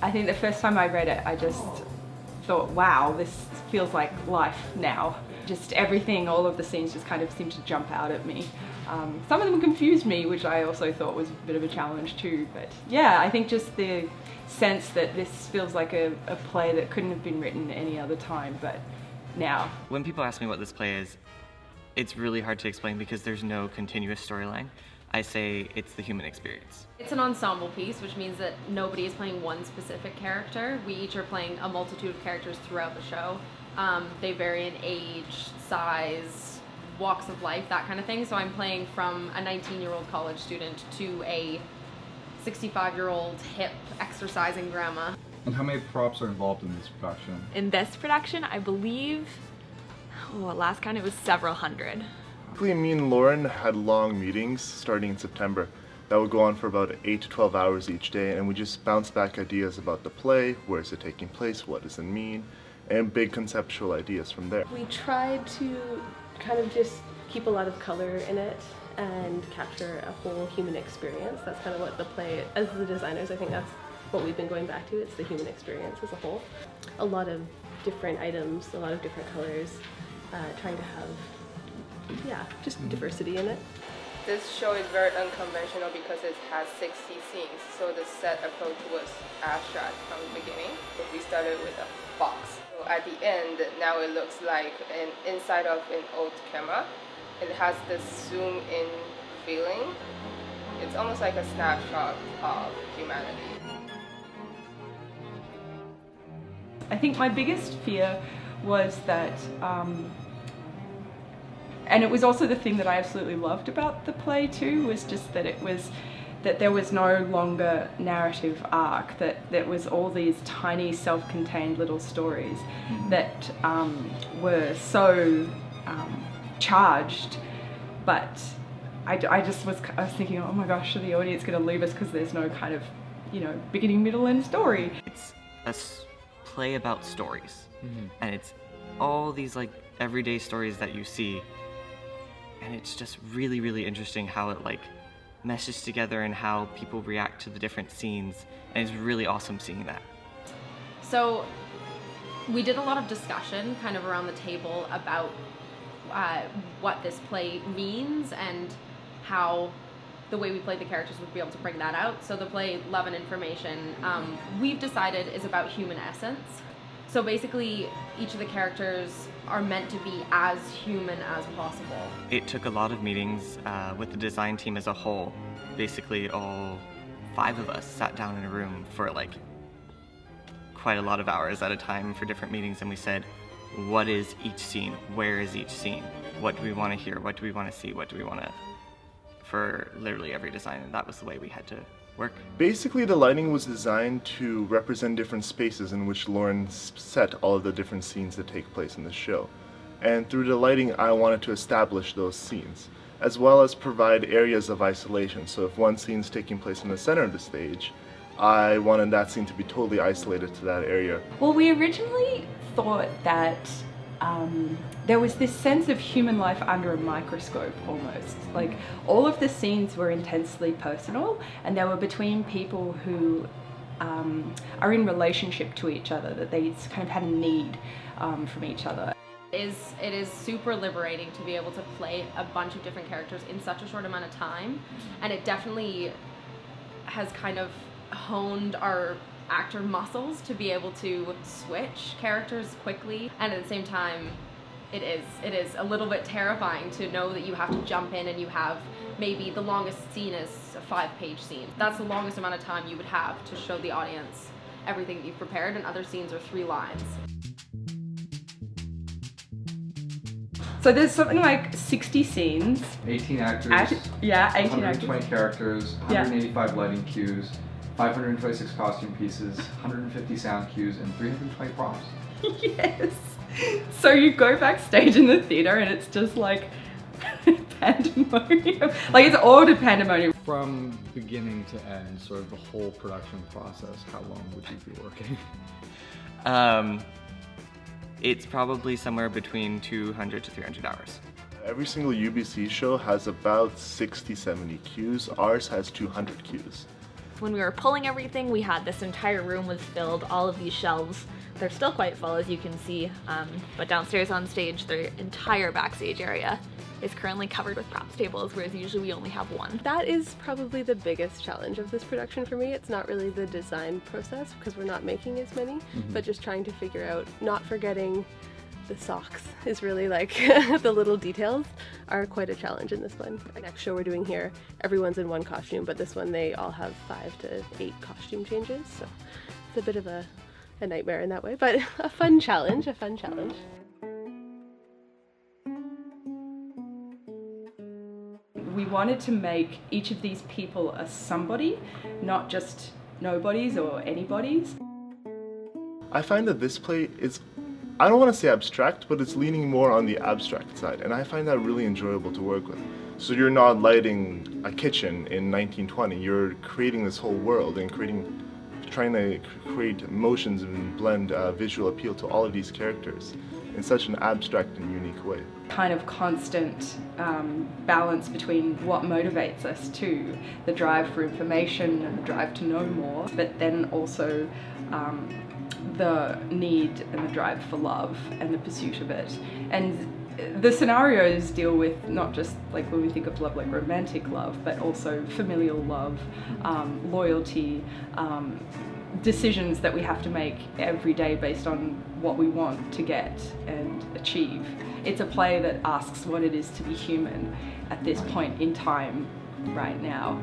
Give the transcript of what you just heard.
I think the first time I read it, I just thought, wow, this feels like life now. Just everything, all of the scenes just kind of seemed to jump out at me. Some of them confused me, which I also thought was a bit of a challenge too. But yeah, I think just the sense that this feels like a play that couldn't have been written any other time, but now. When people ask me what this play is, it's really hard to explain because there's no continuous storyline. I say it's the human experience. It's an ensemble piece, which means that nobody is playing one specific character. We each are playing a multitude of characters throughout the show. They vary in age, size, walks of life, that kind of thing. So I'm playing from a 19-year-old college student to a 65-year-old hip exercising grandma. And how many props are involved in this production? In this production, I believe, last count it was several hundred. Me and Lauren had long meetings starting in September that would go on for about 8 to 12 hours each day, and we just bounced back ideas about the play, where is it taking place, what does it mean, and big conceptual ideas from there. We tried to kind of just keep a lot of color in it and capture a whole human experience. That's kind of what the play, as the designers, I think that's what we've been going back to. It's the human experience as a whole. A lot of different items, a lot of different colors, trying to have, just diversity in it. This show is very unconventional because it has 60 scenes, so the set approach was abstract from the beginning. We started with a box. So at the end, now it looks like an inside of an old camera. It has this zoom in feeling. It's almost like a snapshot of humanity. I think my biggest fear was that, and it was also the thing that I absolutely loved about the play too, was just that there was no longer narrative arc, that there was all these tiny self-contained little stories that were so charged, but I was thinking, oh my gosh, are the audience going to leave us because there's no kind of, beginning, middle and story. It's a play about stories, and it's all these like everyday stories that you see. And it's just really, really interesting how it like meshes together and how people react to the different scenes. And it's really awesome seeing that. So we did a lot of discussion kind of around the table about what this play means and how the way we played the characters would be able to bring that out. So the play Love and Information, we've decided is about human essence. So basically each of the characters are meant to be as human as possible. It took a lot of meetings with the design team as a whole. Basically all 5 of us sat down in a room for like quite a lot of hours at a time for different meetings, and we said, what is each scene? Where is each scene? What do we want to hear? What do we want to see? What do we want to, for literally every design, and that was the way we had to work. Basically, the lighting was designed to represent different spaces in which Lauren set all of the different scenes that take place in the show. And through the lighting, I wanted to establish those scenes, as well as provide areas of isolation. So if one scene's taking place in the center of the stage, I wanted that scene to be totally isolated to that area. Well, we originally thought that there was this sense of human life under a microscope almost. Like all of the scenes were intensely personal, and they were between people who are in relationship to each other, that they kind of had a need from each other. It is super liberating to be able to play a bunch of different characters in such a short amount of time, and it definitely has kind of honed our actor muscles to be able to switch characters quickly, and at the same time it is a little bit terrifying to know that you have to jump in and you have maybe the longest scene is a 5-page scene. That's the longest amount of time you would have to show the audience everything that you've prepared, and other scenes are 3 lines. So there's something like 60 scenes. 18 actors. 18 120 actors. characters, 185 lighting cues, 526 costume pieces, 150 sound cues, and 320 props. Yes. So you go backstage in the theater and it's just like pandemonium. Like it's ordered pandemonium. From beginning to end, sort of the whole production process, how long would you be working? It's probably somewhere between 200 to 300 hours. Every single Ubyssey show has about 60-70 cues. Ours has 200 cues. When we were pulling everything, we had this entire room was filled, all of these shelves. They're still quite full, as you can see, but downstairs on stage, the entire backstage area is currently covered with props tables, whereas usually we only have one. That is probably the biggest challenge of this production for me. It's not really the design process, because we're not making as many, but just trying to figure out, not forgetting the socks is really like, the little details are quite a challenge in this one. The next show we're doing here, everyone's in one costume, but this one they all have 5 to 8 costume changes, so it's a bit of a nightmare in that way, but a fun challenge, We wanted to make each of these people a somebody, not just nobodies or anybody's. I find that this play is, I don't want to say abstract, but it's leaning more on the abstract side, and I find that really enjoyable to work with. So you're not lighting a kitchen in 1920, you're creating this whole world and trying to create emotions and blend visual appeal to all of these characters in such an abstract and unique way. Kind of constant balance between what motivates us too, the drive for information and the drive to know more, but then also the need and the drive for love and the pursuit of it. And the scenarios deal with not just like when we think of love like romantic love, but also familial love, loyalty, decisions that we have to make every day based on what we want to get and achieve. It's a play that asks what it is to be human at this point in time right now.